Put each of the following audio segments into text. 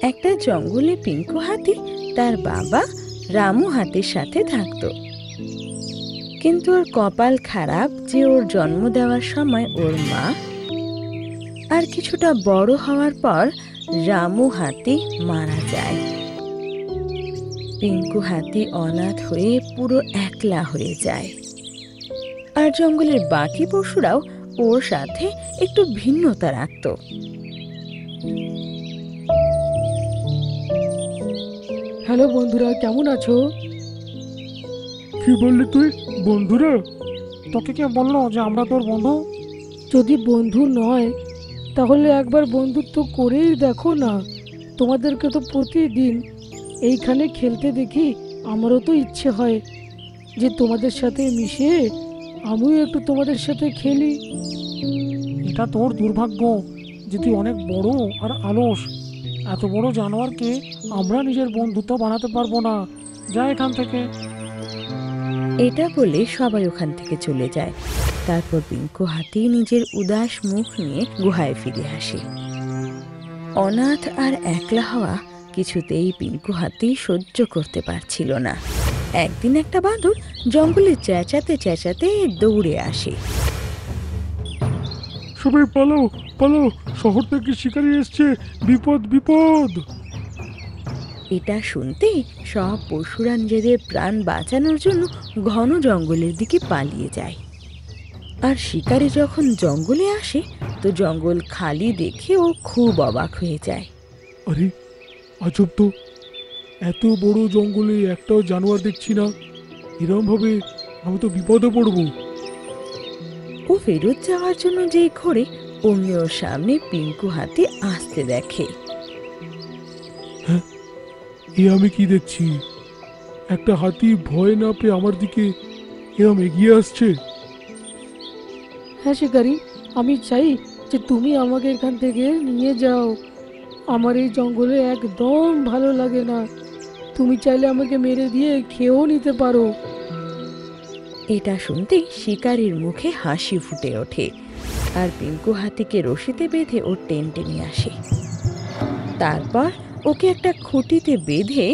একটা জঙ্গলে পিঙ্কু হাতি তার বাবা রামু হাতির সাথে থাকতো। কিন্তু ওর কপাল খারাপ যে ওর জন্ম দেওয়ার সময় ওর মা আর কিছুটা বড় হওয়ার পর রামু হাতি মারা যায়। পিঙ্কু হাতি অনাথ হয়ে পুরো একলা হয়ে যায়। আর জঙ্গলের বাকি পশুরাও ওর সাথে একটু ভিন্নতা রাখত। হ্যালো বন্ধুরা, কেমন আছো? কি বললি তুই? বন্ধুরা? তোকে কে বললো যে আমরা তোর বন্ধু? যদি বন্ধু নয় তাহলে একবার বন্ধুত্ব করেই দেখো না। তোমাদেরকে তো প্রতিদিন এইখানে খেলতে দেখি, আমারও তো ইচ্ছে হয় যে তোমাদের সাথে মিশে আমিও একটু তোমাদের সাথে খেলি। এটা তোর দুর্ভাগ্য যে তুই অনেক বড় আর আলস। এত বড় জানোয়ারকে আমরা নিজের বন্ধুত্ব বানাতে পারবো না। যা এখান থেকে। এটা বলে সবাই ওখান থেকে চলে যায়। তারপর পিঙ্কু হাতি নিজের উদাস মুখ নিয়ে গুহায় ফিরে আসে। অনাথ আর একলা হওয়া কিছুতেই পিঙ্কু হাতি সহ্য করতে পারছিল না। একদিন একটা বাদুড় জঙ্গলে চেঁচাতে চেঁচাতে দৌড়ে আসে। সবাই পালাও পালাও, শহর থেকে শিকারি এসছে, বিপদ বিপদ। এটা শুনতেই সব পশুরা নিজেদের প্রাণ বাঁচানোর জন্য ঘন জঙ্গলের দিকে পালিয়ে যায়। আর শিকারি যখন জঙ্গলে আসে তো জঙ্গল খালি দেখে ও খুব অবাক হয়ে যায়। আরে আজব তো, এত বড় জঙ্গলে একটাও জানোয়ার দেখছি না। এরম ভাবে আমি তো বিপদে পড়বো। ও ফেরত যাওয়ার জন্য যেই ঘোরে অমনি ওর সামনে পিঙ্কু হাতি আসতে দেখে। হ্যাঁ, এ আমি কি দেখছি? একটা হাতি ভয় না পেয়ে আমার দিকে এরম এগিয়ে আসছে। হ্যাঁ শিকারি, আমি চাই যে তুমি আমাকে এখান থেকে নিয়ে যাও। আমার এই জঙ্গলে একদম ভালো লাগে না। তুমি চাইলে আমাকে মেরে দিয়ে খেয়েও নিতে পারো। এটা শুনতেই শিকারির মুখে হাসি ফুটে ওঠে আর পিঙ্কু হাতিকে রশিতে বেঁধে ওর টেনে নিয়ে আসে। তারপর ওকে একটা খুঁটিতে বেঁধে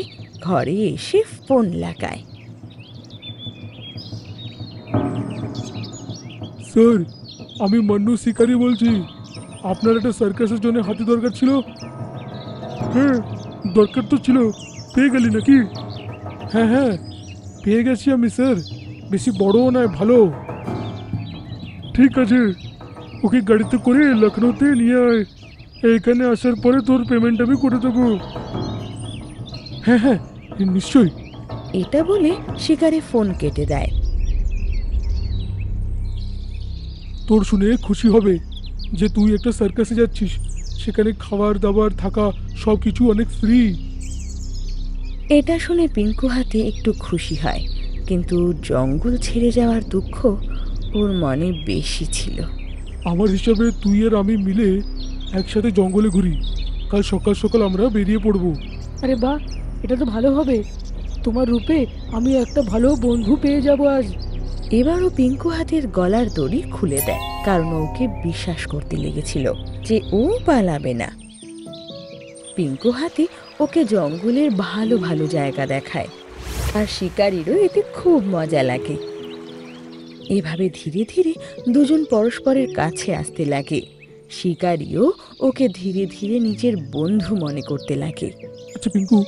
ঘরে এসে ফোন লাগায়। স্যার, আমি মান্নু শিকারি বলছি। আপনার একটা সার্কাসের জন্য হাতি দরকার ছিল। হ্যাঁ, দরকার তো ছিল। পেয়ে গেলি নাকি? হ্যাঁ হ্যাঁ, পেয়ে গেছি আমি স্যার। বেশি বড়ও নয়, ভালো। ঠিক আছে, ওকে গাড়িতে করে লখনৌতে নিয়ে আয়। এইখানে আসার পরে তোর পেমেন্ট আমি করে দেবো। হ্যাঁ হ্যাঁ, নিশ্চয়ই। এটা বলে শিকারি ফোন কেটে দেয়। তোর শুনে খুশি হবে যে তুই একটা সার্কাসে যাচ্ছিস। সেখানে খাবার দাবার থাকা সব কিছু অনেক ফ্রি। এটা শুনে পিঙ্কু হাতি একটু খুশি হয়, কিন্তু জঙ্গল ছেড়ে যাওয়ার দুঃখ ওর মনে বেশি ছিল। আমার হিসাবে তুই আর আমি মিলে একসাথে জঙ্গলে ঘুরি। কাল সকাল সকাল আমরা বেরিয়ে পড়বো। আরে বাহ, এটা তো ভালো হবে। তোমার রূপে আমি একটা ভালো বন্ধু পেয়ে যাব আজ। এবারও পিঙ্কু হাতির গলার দড়ি খুলে দেয়, কারণ ওকে বিশ্বাস করতে লেগেছিল যে ও পালাবে না। পিঙ্কু হাতি ওকে জঙ্গলের ভালো ভালো জায়গা দেখায়, আর শিকারিরও এতে খুব মজা লাগে। এভাবে ধীরে ধীরে দুজন পরস্পরের কাছে আসতে লাগে। শিকারিও ওকে ধীরে ধীরে নিজের বন্ধু মনে করতে লাগে। আচ্ছা পিঙ্কু,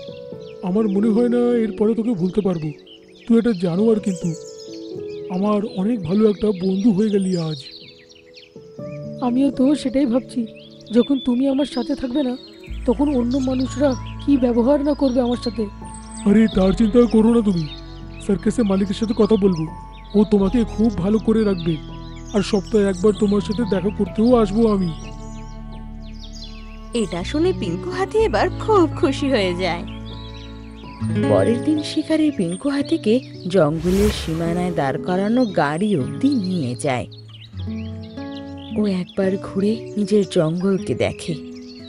আমার মনে হয় না এরপরে তোকে ভুলতে পারবো। তুই একটা জানোয়ার, কিন্তু আমার অনেক ভালো একটা বন্ধু হয়ে গেলি আজ। আমিও তো সেটাই ভাবছি। যখন তুমি আমার সাথে থাকবে না, তখন অন্য মানুষরা কি ব্যবহার না করবে আমার সাথে। আরে তার চিন্তা করো না তুমি। সার্কাসের মালিকের সাথে কথা বলবো। ও তোমাকে খুব ভালো করে রাখবে। আর সপ্তাহে একবার তোমার সাথে দেখা করতেও আসবো আমি। এটা শুনে পিঙ্কু হাতি এবার খুব খুশি হয়ে যায়। পরের দিন শিকারি পিঙ্কু হাতিকে জঙ্গলের সীমানায় দাঁড় করানো গাড়ি অবধি নিয়ে যায়। ও একবার ঘুরে নিজের জঙ্গলকে দেখে,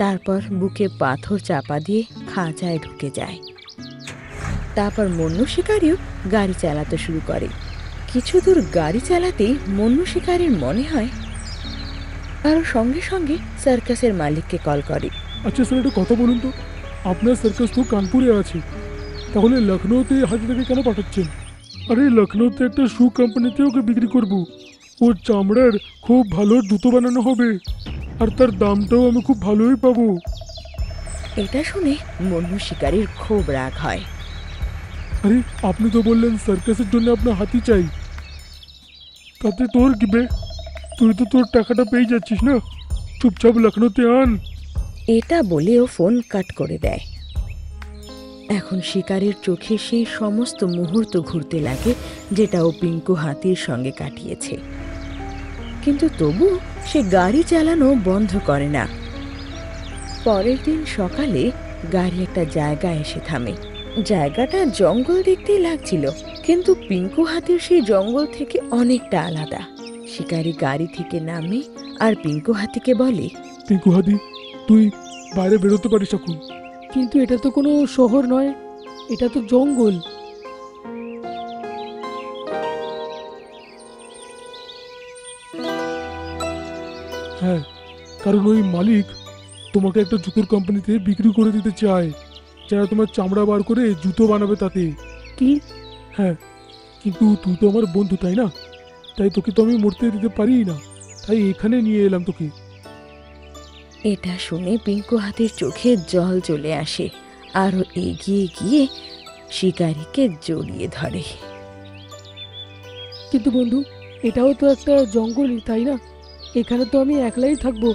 তারপর বুকে পাথর চাপা দিয়ে খাঁচায় ঢুকে যায়। তারপর মন্নু শিকারিও গাড়ি চালাতে শুরু করে। কিছু দূর গাড়ি চালাতেই মন্নু শিকারির মনে হয়, আর সঙ্গে সঙ্গে সার্কাসের মালিককে কল করে। আচ্ছা স্যার, একটা কথা বলুন তো, আপনার সার্কাস তো কানপুরে আছে, তাহলে লখনৌতে হাতিটাকে কেন পাঠাচ্ছেন? আরে লখনৌতে একটা শু কোম্পানিতে ওকে বিক্রি করব। ওর চামড়ার খুব ভালো জুতো বানানো হবে, আর তার দামটাও আমি খুব ভালোই পাবো। এটা শুনে মন্নু শিকারীর খুব রাগ হয়। আরে আপনি তো বললেন সার্কাসের জন্য আপনার হাতি চাই, তাতে তোর কি বে? তুই তো তোর টাকাটা পেয়ে যাচ্ছিস না, চুপচাপ লখনৌতে আন। এটা বলে ও ফোন কাট করে দেয়। এখন শিকারীর চোখে সেই সমস্ত মুহূর্ত ঘুরতে লাগে যেটা ও পিঙ্কু হাতির সঙ্গে কাটিয়েছে, কিন্তু তবু সে গাড়ি চালানো বন্ধ করে না। পরের দিন সকালে গাড়ি একটা জায়গায় এসে থামে। জায়গাটা জঙ্গল দেখতেই লাগছিল, কিন্তু পিঙ্কু হাতির সেই জঙ্গল থেকে অনেকটা আলাদা। শিকারী গাড়ি থেকে নামে আর পিঙ্কু হাতিকে বলে, পিঙ্কু হাতি, তুই বাইরে বেরোতে পারিস এখন। কিন্তু এটা তো কোনো শহর নয়, এটা তো জঙ্গল। হ্যাঁ, কারণ ওই মালিক তোমাকে একটা জুতোর কোম্পানিতে বিক্রি করে দিতে চায়, যারা তোমার চামড়া বার করে জুতো বানাবে তাতে। কি? হ্যাঁ, কিন্তু তুই তো আমার বন্ধু, তাই না? তাই তোকে তো আমি মরতে দিতে পারি না, তাই এখানে নিয়ে এলাম তোকে। এটা শুনে পিঙ্কু হাতির চোখে জল চলে আসে, আরো এগিয়ে গিয়ে শিকারীকে জড়িয়ে ধরে। কিন্তু বন্ধু, এটাও তো একটা জঙ্গলই, তাই না? এখানে তো আমি একলাই থাকবো,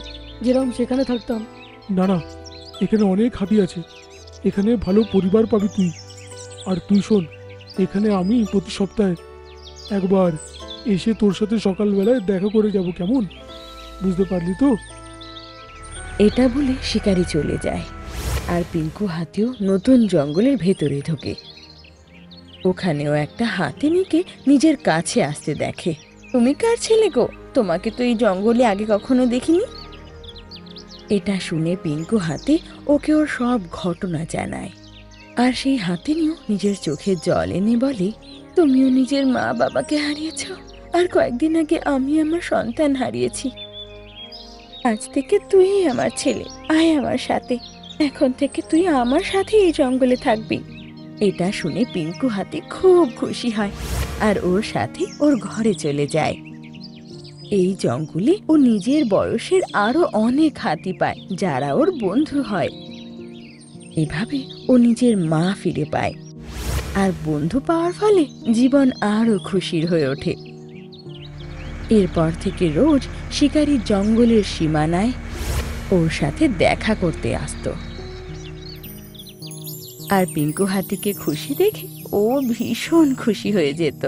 যেরকম সেখানে থাকতাম। না না, এখানে অনেক হাতি আছে, এখানে ভালো পরিবার পাবি তুই। আর তুই শোন, এখানে আমি প্রতি সপ্তাহে একবার এসে তোর সাথে সকালবেলায় দেখা করে যাব, কেমন? বুঝতে পারলি তো? এটা বলে শিকারী চলে যায়, আর পিঙ্কু হাতিও নতুন জঙ্গলের ভেতরে ঢোকে। ওখানেও একটা হাতিনীকে নিজের কাছে আসতে দেখে। তুমি কার ছেলে গো? তোমাকে তো এই জঙ্গলে আগে কখনো দেখিনি। এটা শুনে পিঙ্কু হাতি ওকে ওর সব ঘটনা জানায়, আর সেই হাতিনীও নিজের চোখে জল এনে বলে, তুমিও নিজের মা বাবাকে হারিয়েছ, আর কয়েকদিন আগে আমি আমার সন্তান হারিয়েছি। আজ থেকে তুই আমার ছেলে, আয় আমার সাথে। এখন থেকে তুই আমার সাথে এই জঙ্গলে থাকবি। এটা শুনে পিঙ্কু হাতি খুব খুশি হয়, আর ওর সাথে ওর ঘরে চলে যায়। এই জঙ্গলে ও নিজের বয়সের আরো অনেক হাতি পায়, যারা ওর বন্ধু হয়। এভাবে ও নিজের মা ফিরে পায়, আর বন্ধু পাওয়ার ফলে জীবন আরো খুশির হয়ে ওঠে। এরপর থেকে রোজ শিকারী জঙ্গলের সীমানায় ওর সাথে দেখা করতে আসতো, আর পিঙ্কু হাতিকে খুশি দেখে ও ভীষণ খুশি হয়ে যেত।